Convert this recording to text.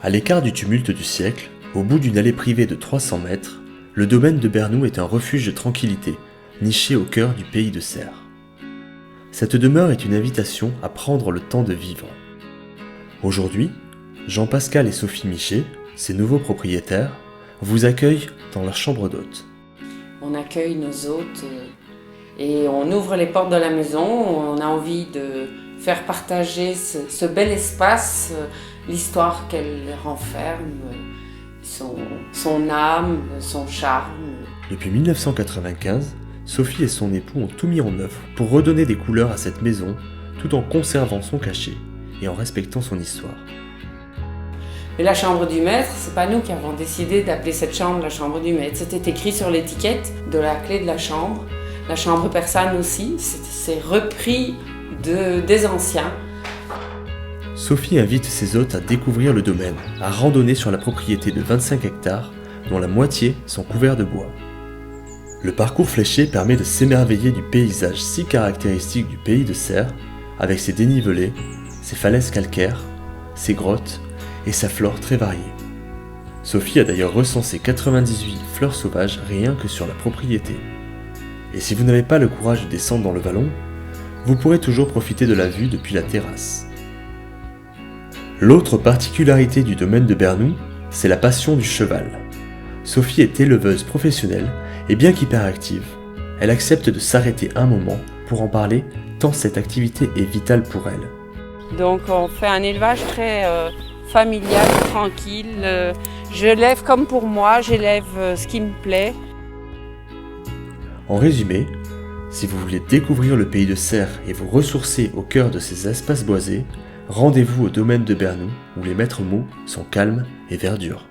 À l'écart du tumulte du siècle, au bout d'une allée privée de 300 mètres, le domaine de Bernoux est un refuge de tranquillité, niché au cœur du pays de Serres. Cette demeure est une invitation à prendre le temps de vivre. Aujourd'hui, Jean-Pascal et Sophie Michet, ses nouveaux propriétaires, vous accueillent dans leur chambre d'hôte. On accueille nos hôtes et on ouvre les portes de la maison. On a envie de faire partager ce bel espace, l'histoire qu'elle renferme, son âme, son charme. Depuis 1995, Sophie et son époux ont tout mis en œuvre pour redonner des couleurs à cette maison tout en conservant son cachet et en respectant son histoire. Mais la chambre du maître, c'est pas nous qui avons décidé d'appeler cette chambre la chambre du maître. C'était écrit sur l'étiquette de la clé de la chambre. La chambre persane aussi, c'est repris des anciens. Sophie invite ses hôtes à découvrir le domaine, à randonner sur la propriété de 25 hectares, dont la moitié sont couverts de bois. Le parcours fléché permet de s'émerveiller du paysage si caractéristique du pays de Serres, avec ses dénivelés, ses falaises calcaires, ses grottes et sa flore très variée. Sophie a d'ailleurs recensé 98 fleurs sauvages rien que sur la propriété. Et si vous n'avez pas le courage de descendre dans le vallon, vous pourrez toujours profiter de la vue depuis la terrasse. L'autre particularité du domaine de Bernoux, c'est la passion du cheval. Sophie est éleveuse professionnelle et bien qu'hyperactive, elle accepte de s'arrêter un moment pour en parler tant cette activité est vitale pour elle. Donc on fait un élevage très familial, tranquille. Je lève comme pour moi, j'élève ce qui me plaît. En résumé, si vous voulez découvrir le pays de Serres et vous ressourcer au cœur de ces espaces boisés, rendez-vous au domaine de Bernoux où les maîtres mots sont calmes et verdure.